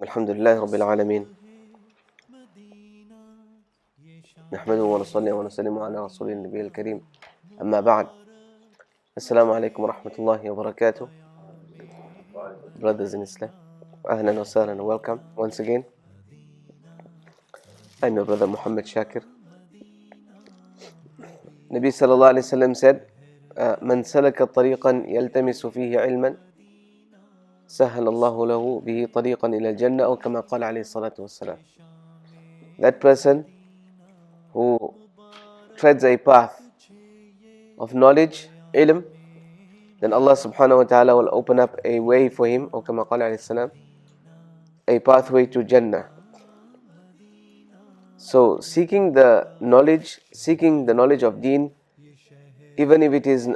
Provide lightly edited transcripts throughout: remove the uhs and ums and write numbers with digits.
الحمد لله رب العالمين نحمده ونصلي ونسلم على رسول النبي الكريم أما بعد السلام عليكم ورحمة الله وبركاته. Brothers in Islam, أهلا وسهلا and welcome once again. I'm your brother Muhammad Shaakir. Nabi sallallahu alayhi wasallam said, من سلك طريقا يلتمس فيه علما سهل الله له به طريقا إلى الجنة أو كما قال عليه الصلاة والسلام. That person who treads a path of knowledge, ilm, then Allah subhanahu wa ta'ala will open up a way for him, or kama qala alayhi salam, a pathway to Jannah. So seeking the knowledge of deen, even if it is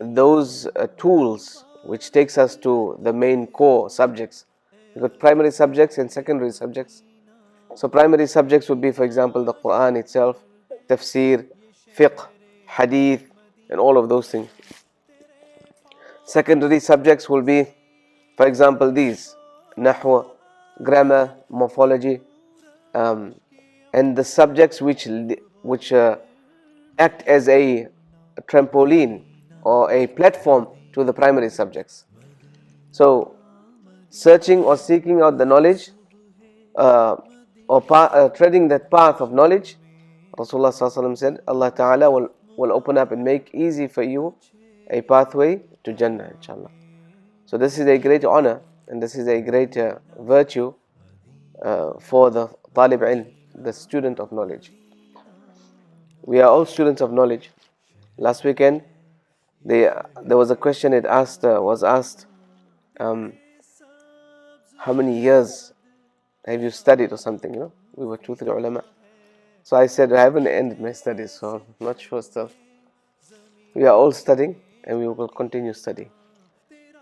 those tools which takes us to the main core subjects, because primary subjects and secondary subjects. So primary subjects would be, for example, the Quran itself, tafsir, fiqh, hadith, and all of those things. Secondary subjects will be, for example, these: nahwa, grammar, morphology, and the subjects which act as a trampoline or a platform to the primary subjects. So, searching or seeking out the knowledge, treading that path of knowledge, Rasulullah sallallahu alaihi wasallam said, Allah Ta'ala will open up and make easy for you a pathway to Jannah, inshallah. So this is a great honor and this is a great virtue for the talib ilm, the student of knowledge. We are all students of knowledge. Last weekend, there was a question was asked, how many years have you studied or something, We were 2-3 ulama. So I said, I haven't ended my studies, so I'm not sure still. We are all studying and we will continue studying.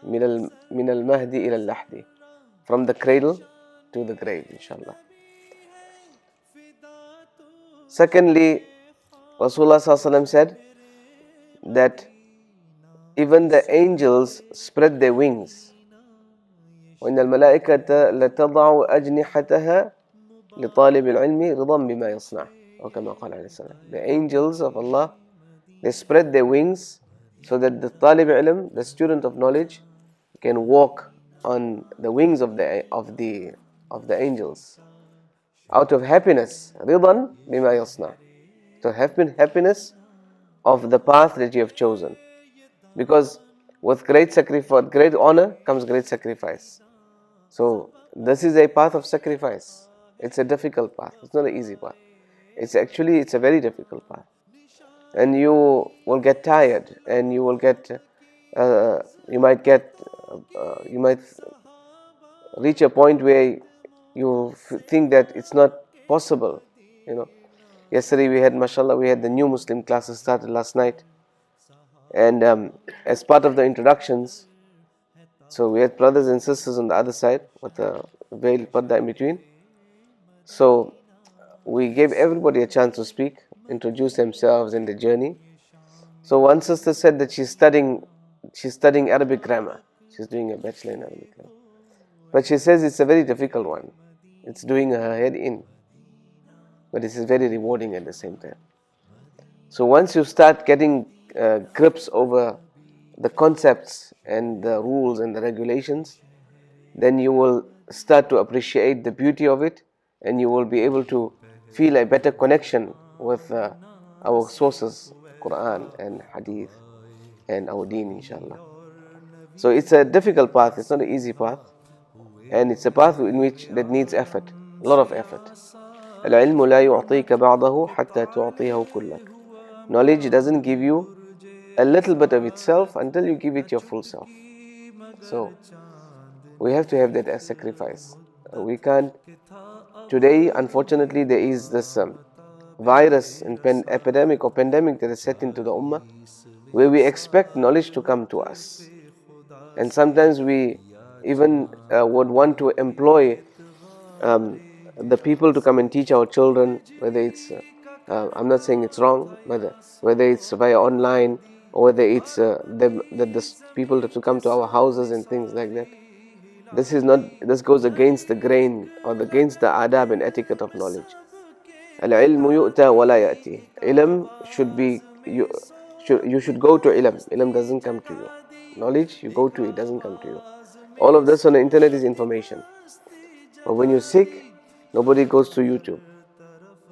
Min al-mahdi ila al-lahdi. From the cradle to the grave, inshallah. Secondly, Rasulullah sallallahu alaihi wasallam said that even the angels spread their wings. وَإِنَّ الْمَلَائِكَةَ لَتَضَعُ أَجْنِحَتَهَا لِطَالِبِ الْعِلْمِ رِضًا بِمَا يَصْنَعُ أو كما قال عليه السلام. The angels of Allah, they spread their wings so that the talib ilm, the student of knowledge, can walk on the wings of the angels out of happiness, رِضًا بِمَا يَصْنَعُ, to have happiness of the path that you have chosen. Because with great sacrifice, great honor comes great sacrifice. So this is a path of sacrifice. It's a difficult path. It's not an easy path. It's a very difficult path. And you will get tired, and you will get, you might reach a point where you think that it's not possible, Yesterday we had, mashallah, the new Muslim classes started last night. And as part of the introductions, so we had brothers and sisters on the other side with the veil parda in between. So we gave everybody a chance to speak, introduce themselves and the journey. So one sister said that she's studying Arabic grammar. She's doing a bachelor in Arabic grammar. But she says it's a very difficult one. It's doing her head in. But this is very rewarding at the same time. So once you start getting grips over the concepts and the rules and the regulations, then you will start to appreciate the beauty of it, and you will be able to feel a better connection with our sources, Quran and Hadith and our deen, inshallah. So it's a difficult path, it's not an easy path, and it's a path that needs effort, a lot of effort. العلم لا يعطيك بعضه حتى تعطيه كلك. Knowledge doesn't give you a little bit of itself until you give it your full self. So we have to have that as sacrifice. We can't. Today, unfortunately, there is this virus and epidemic or pandemic that is set into the ummah, where we expect knowledge to come to us, and sometimes we even would want to employ the people to come and teach our children, whether it's I'm not saying it's wrong, but whether it's via online or whether it's the people to come to our houses and things like that. This goes against the grain or against the adab and etiquette of knowledge. Al-ilmu yu'ta wa la ya'ti. Ilm should be, you should go to ilm. Ilm doesn't come to you. Knowledge, you go to it, doesn't come to you. All of this on the internet is information. But when you're sick, nobody goes to YouTube.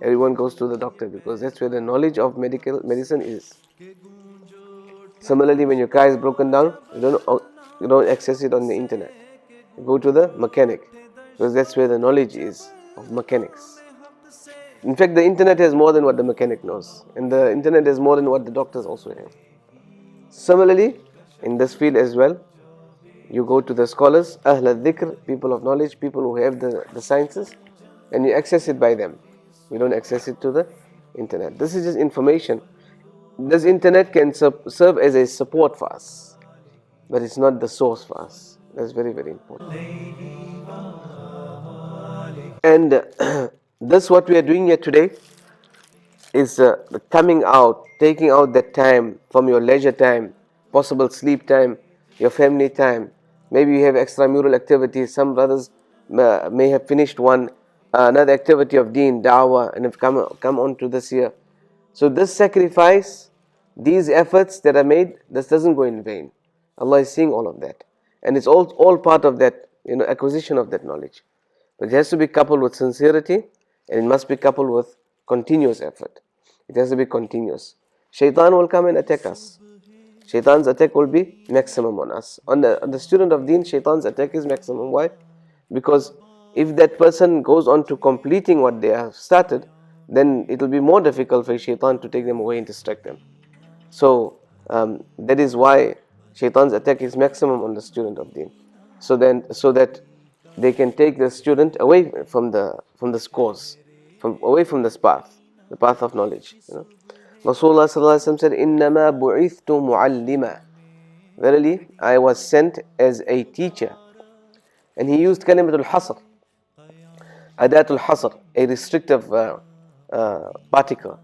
Everyone goes to the doctor because that's where the knowledge of medicine is. Similarly, when your car is broken down, you don't access it on the internet. You go to the mechanic because that's where the knowledge is of mechanics. In fact, the internet has more than what the mechanic knows, and the internet has more than what the doctors also have. Similarly, in this field as well, you go to the scholars, Ahl al-Dhikr, people of knowledge, people who have the sciences, and you access it by them. We don't access it to the internet. This is just information. This internet can serve as a support for us, but it's not the source for us. That's very, very important. And this what we are doing here today is coming out, taking out that time from your leisure time, possible sleep time, your family time. Maybe you have extramural activities. Some brothers may have finished another activity of deen, da'wah, and have come on to this year. So this sacrifice, these efforts that are made, this doesn't go in vain. Allah is seeing all of that. And it's all part of that, acquisition of that knowledge. But it has to be coupled with sincerity, and it must be coupled with continuous effort. It has to be continuous. Shaitan will come and attack us. Shaitan's attack will be maximum on us. On the student of deen, Shaitan's attack is maximum. Why? Because if that person goes on to completing what they have started, then it will be more difficult for Shaitan to take them away and distract them. So that is why Shaitan's attack is maximum on the student of deen. So that they can take the student away from the course, away from this path, the path of knowledge. Rasulullah sallallahu alaihi wasallam said, "Innama bu'ithtu mu'allima." Verily, I was sent as a teacher. And he used kalimatul hasr, adatul hasr, a restrictive particle.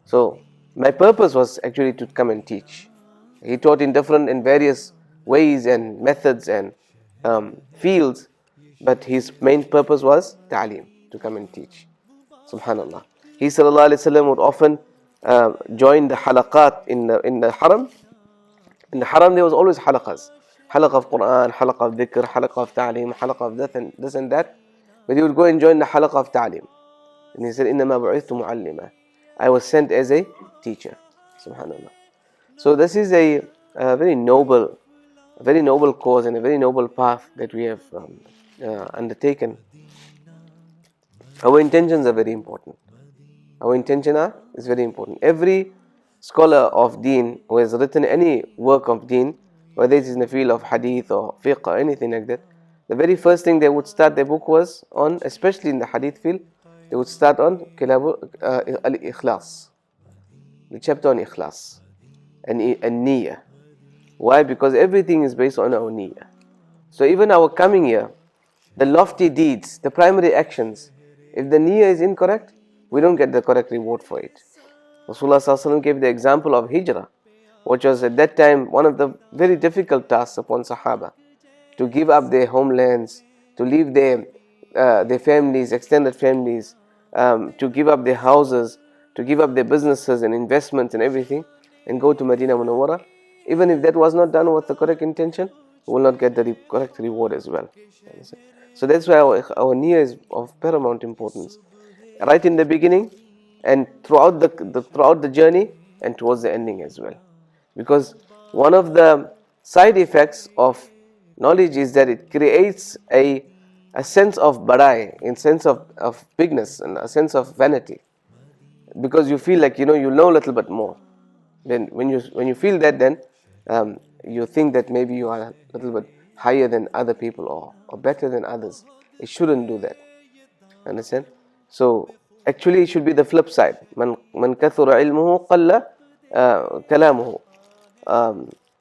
So my purpose was actually to come and teach. He taught in various ways and methods and fields, but his main purpose was ta'lim, to come and teach. Subhanallah. He sallallahu alaihi wasallam would often join the halaqat in the haram. In the haram there was always halaqas. Halaqah of Quran, halaqah of dhikr, halaqah of ta'lim, halaqah of this and that. But he would go and join the halaqah of ta'lim. And he said, "Innama bu'ithtu mu'allima." I was sent as a teacher. Subhanallah. So this is a very noble cause and a very noble path that we have undertaken. Our intentions are very important. Is very important. Every scholar of deen who has written any work of deen, whether it is in the field of hadith or fiqh or anything like that, the very first thing they would start their book was on, especially in the hadith field, they would start on al-ikhlas, the chapter on ikhlas and niyyah. Why? Because everything is based on our niyyah. So even our coming here, the lofty deeds, the primary actions, if the niyyah is incorrect, we don't get the correct reward for it. Rasulullah sallallahu alaihi wasallam gave the example of hijrah, which was at that time one of the very difficult tasks upon Sahaba, to give up their homelands, to leave their families, extended families, to give up their houses, to give up their businesses and investments and everything, and go to Medina Munawwara. Even if that was not done with the correct intention, we will not get the correct reward as well. So that's why our niyyah is of paramount importance, right in the beginning and throughout the journey and towards the ending as well. Because one of the side effects of knowledge is that it creates a sense of badai, a sense of bigness and a sense of vanity. Because you feel like you know a little bit more. Then when you feel that, then you think that maybe you are a little bit higher than other people or better than others. It shouldn't do that. Understand? So actually it should be the flip side. Man kathura ilmuhu qalla kalamuhu.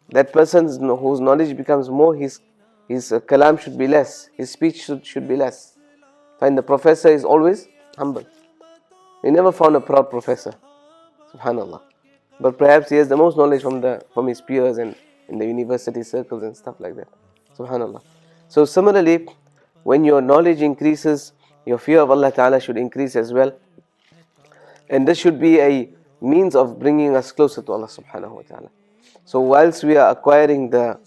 That person whose knowledge becomes more, his kalam should be less, his speech should be less. Find the professor is always humble. We never found a proud professor. Subhanallah. But perhaps he has the most knowledge from his peers and in the university circles and stuff like that. Subhanallah. So similarly, when your knowledge increases, your fear of Allah Ta'ala should increase as well. And this should be a means of bringing us closer to Allah Subhanahu wa Ta'ala. So whilst we are acquiring the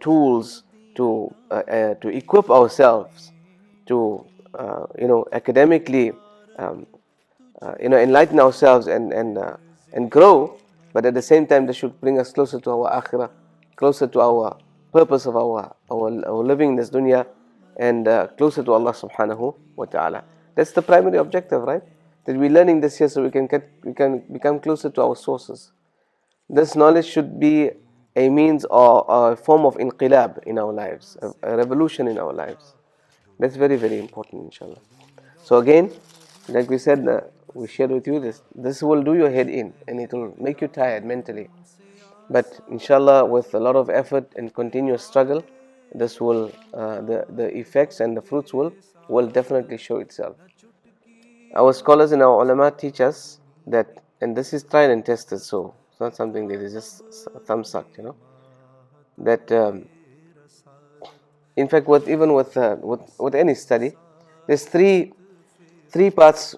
tools to equip ourselves to academically enlighten ourselves and grow, but at the same time this should bring us closer to our akhirah, closer to our purpose of our living in this dunya, and closer to Allah Subhanahu wa Ta'ala. That's the primary objective, right? That we're learning this here so we can become closer to our sources. This knowledge should be a means or a form of inqilab in our lives, a revolution in our lives. That's very, very important, inshallah. So again, like we said, we shared with you this. This will do your head in, and it will make you tired mentally. But inshallah, with a lot of effort and continuous struggle, this will the effects and the fruits will definitely show itself. Our scholars and our ulama teach us that, and this is tried and tested, so it's not something that is just thumb sucked, that in fact, with any study, there's three parts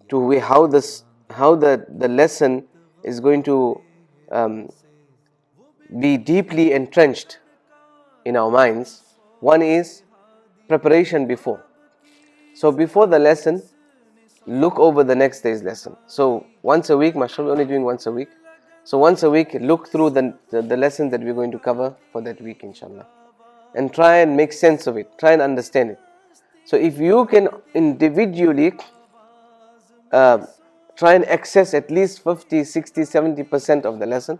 to how the lesson is going to be deeply entrenched in our minds. One is preparation before. So before the lesson, look over the next day's lesson. So once a week, mashallah, we're only doing once a week. So once a week, look through the lesson that we're going to cover for that week, inshallah, and try and make sense of it, try and understand it. So if you can individually try and access at least 50, 60, 70% of the lesson,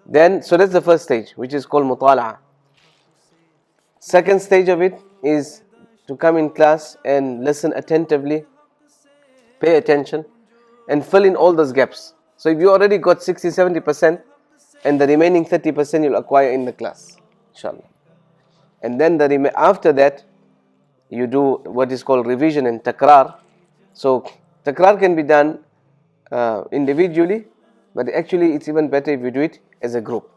then, so that's the first stage, which is called mutala'ah. Second stage of it is to come in class and listen attentively, pay attention, and fill in all those gaps. So if you already got 60, 70%, and the remaining 30% you'll acquire in the class, inshallah. And then after that, you do what is called revision and takrar. So takrar can be done individually, but actually it's even better if you do it as a group.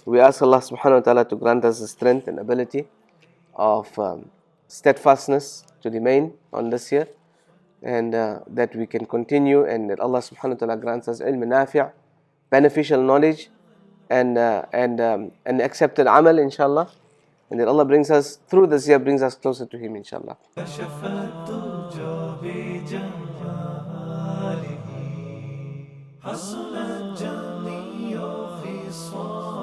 We ask Allah subhanahu wa ta'ala to grant us the strength and ability of steadfastness to remain on this here, and that we can continue, and that Allah subhanahu wa ta'ala grants us ilm nafi', beneficial knowledge, and accepted amal, inshallah, and that Allah brings us through this year, brings us closer to Him, inshallah. حصل الجميع في صالح